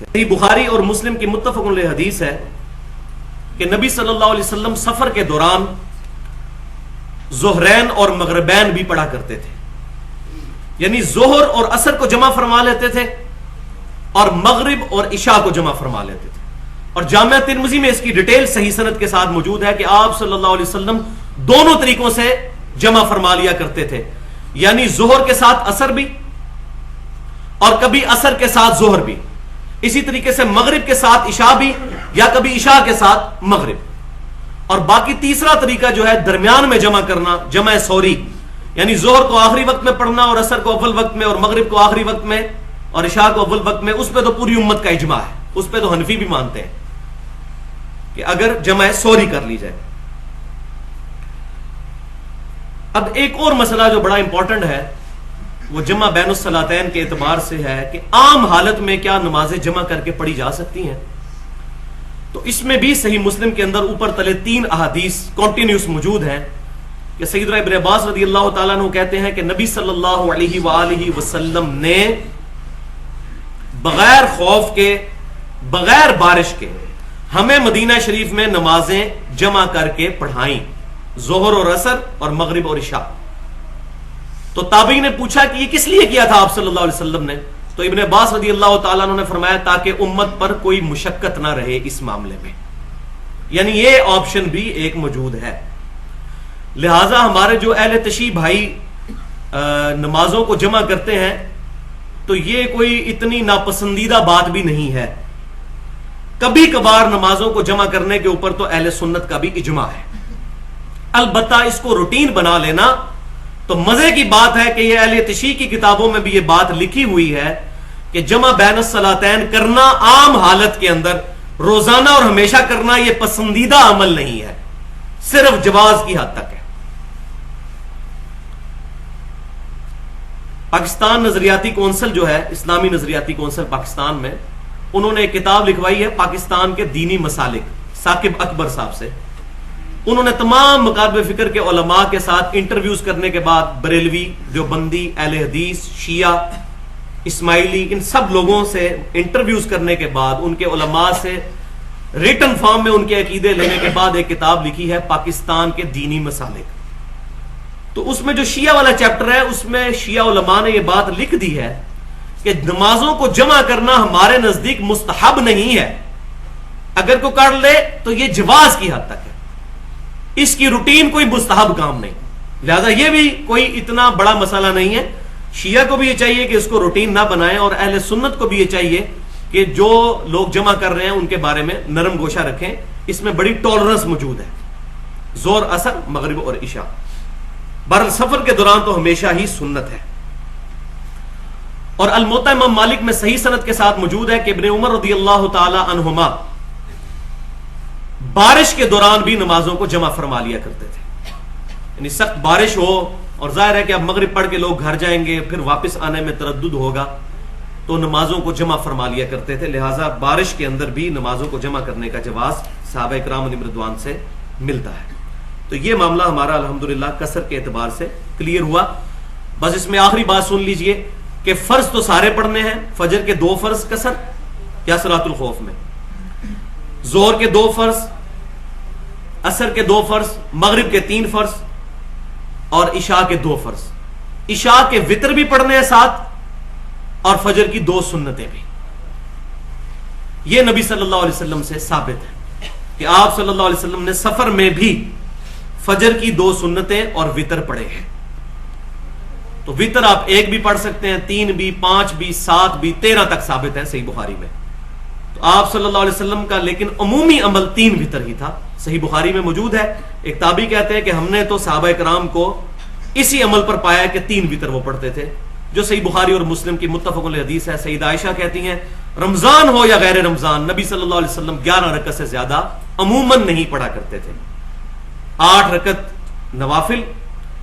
تھے۔ بخاری اور مسلم کی متفق علیہ حدیث ہے کہ نبی صلی اللہ علیہ وسلم سفر کے دوران ظہرین اور مغربین بھی پڑھا کرتے تھے، یعنی ظہر اور عصر کو جمع فرما لیتے تھے اور مغرب اور عشاء کو جمع فرما لیتے تھے۔ اور جامعہ ترمذی میں اس کی ڈیٹیل صحیح سند کے ساتھ موجود ہے کہ آپ صلی اللہ علیہ وسلم دونوں طریقوں سے جمع فرما لیا کرتے تھے، یعنی ظہر کے ساتھ عصر بھی اور کبھی عصر کے ساتھ ظہر بھی، اسی طریقے سے مغرب کے ساتھ عشاء بھی یا کبھی عشاء کے ساتھ مغرب۔ اور باقی تیسرا طریقہ جو ہے درمیان میں جمع کرنا، جمع سوری، یعنی ظہر کو آخری وقت میں پڑھنا اور عصر کو اول وقت میں اور مغرب کو آخری وقت میں اور عشاء کو اول وقت میں، اس پہ تو پوری امت کا اجماع ہے، اس پہ تو حنفی بھی مانتے ہیں کہ اگر جمع سوری کر لی جائے۔ اب ایک اور مسئلہ جو بڑا امپورٹنٹ ہے وہ جمع بین الصلاتین کے اعتبار سے ہے کہ عام حالت میں کیا نمازیں جمع کر کے پڑھی جا سکتی ہیں، تو اس میں بھی صحیح مسلم کے اندر اوپر تلے 3 احادیث کنٹینیوس موجود ہیں کہ سیدنا ابن عباس رضی اللہ تعالیٰ عنہ کہتے ہیں کہ نبی صلی اللہ علیہ وآلہ وسلم نے بغیر خوف کے، بغیر بارش کے ہمیں مدینہ شریف میں نمازیں جمع کر کے پڑھائیں، ظہر اور عصر اور مغرب اور عشاء۔ تو تابعی نے پوچھا کہ یہ کس لیے کیا تھا آپ صلی اللہ علیہ وسلم نے؟ تو ابن عباس رضی اللہ تعالیٰ عنہ نے فرمایا تاکہ امت پر کوئی مشقت نہ رہے اس معاملے میں، یعنی یہ آپشن بھی ایک موجود ہے۔ لہٰذا ہمارے جو اہل تشیع بھائی نمازوں کو جمع کرتے ہیں تو یہ کوئی اتنی ناپسندیدہ بات بھی نہیں ہے، کبھی کبھار نمازوں کو جمع کرنے کے اوپر تو اہل سنت کا بھی اجماع ہے۔ البتہ اس کو روٹین بنا لینا تو مزے کی بات ہے کہ یہ اہل تشیع کی کتابوں میں بھی یہ بات لکھی ہوئی ہے کہ جمع بین الصلاتین کرنا عام حالت کے اندر روزانہ اور ہمیشہ کرنا یہ پسندیدہ عمل نہیں ہے، صرف جواز کی حد تک ہے۔ پاکستان نظریاتی کونسل جو ہے، اسلامی نظریاتی کونسل پاکستان میں، انہوں نے ایک کتاب لکھوائی ہے پاکستان کے دینی مسالک، ثاقب اکبر صاحب سے۔ انہوں نے تمام مکاتب فکر کے علماء کے ساتھ انٹرویوز کرنے کے بعد بریلوی، دیوبندی، اہل حدیث، شیعہ، اسماعیلی، ان سب لوگوں سے انٹرویوز کرنے کے بعد، ان کے علماء سے ریٹن فارم میں ان کے عقیدے لینے کے بعد ایک کتاب لکھی ہے پاکستان کے دینی مسالک۔ تو اس میں جو شیعہ والا چیپٹر ہے اس میں شیعہ علماء نے یہ بات لکھ دی ہے کہ نمازوں کو جمع کرنا ہمارے نزدیک مستحب نہیں ہے، اگر کوئی کر لے تو یہ جواز کی حد تک ہے، اس کی روٹین کوئی مستحب کام نہیں، لہذا یہ بھی کوئی اتنا بڑا مسئلہ نہیں ہے۔ شیعہ کو بھی یہ چاہیے کہ اس کو روٹین نہ بنائیں، اور اہل سنت کو بھی یہ چاہیے کہ جو لوگ جمع کر رہے ہیں ان کے بارے میں نرم گوشہ رکھیں، اس میں بڑی ٹالرنس موجود ہے، ظہر، عصر، مغرب اور عشاء۔ بہرحال سفر کے دوران تو ہمیشہ ہی سنت ہے۔ اور الموطا امام مالک میں صحیح سند کے ساتھ موجود ہے کہ ابن عمر رضی اللہ تعالی عنہما بارش کے دوران بھی نمازوں کو جمع فرما لیا کرتے تھے، یعنی سخت بارش ہو اور ظاہر ہے کہ اب مغرب پڑھ کے لوگ گھر جائیں گے، پھر واپس آنے میں تردد ہوگا، تو نمازوں کو جمع فرما لیا کرتے تھے۔ لہٰذا بارش کے اندر بھی نمازوں کو جمع کرنے کا جواز صحابہ کرام علیہم رضوان سے ملتا ہے۔ تو یہ معاملہ ہمارا الحمدللہ کثر کے اعتبار سے کلیئر ہوا۔ بس اس میں آخری بات سن لیجئے کہ فرض تو سارے پڑھنے ہیں، فجر کے 2 فرض قصر یا صلاۃ الخوف میں، ظہر کے 2 فرض، عصر کے 2 فرض، مغرب کے 3 فرض اور عشاء کے 2 فرض۔ عشاء کے وتر بھی پڑھنے ہیں ساتھ اور فجر کی 2 سنتیں بھی۔ یہ نبی صلی اللہ علیہ وسلم سے ثابت ہے کہ آپ صلی اللہ علیہ وسلم نے سفر میں بھی فجر کی 2 سنتیں اور وتر پڑھے ہیں۔ تو وتر آپ 1 بھی پڑھ سکتے ہیں، 3 بھی، 5 بھی، 7 بھی، 13 تک ثابت ہے صحیح بخاری میں۔ تو آپ صلی اللہ علیہ وسلم کا لیکن عمومی عمل 3 وتر ہی تھا، صحیح بخاری میں موجود ہے۔ ایک تابعی کہتے ہیں کہ ہم نے تو صحابہ کرام کو اسی عمل پر پایا کہ 3 وتر وہ پڑھتے تھے، جو صحیح بخاری اور مسلم کی متفق علیہ حدیث ہے۔ سیدہ عائشہ کہتی ہیں رمضان ہو یا غیر رمضان نبی صلی اللہ علیہ وسلم 11 رکعت سے زیادہ عموماً نہیں پڑھا کرتے تھے، 8 رکعت نوافل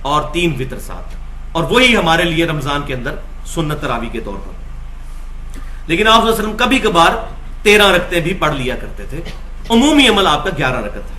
اور 3 وتر ساتھ، اور وہی ہمارے لیے رمضان کے اندر سنت تراویح کے طور پر۔ لیکن آپ صلی اللہ علیہ وسلم کبھی کبھار 13 رکعتیں بھی پڑھ لیا کرتے تھے، عمومی عمل آپ کا 11 رکعت ہے۔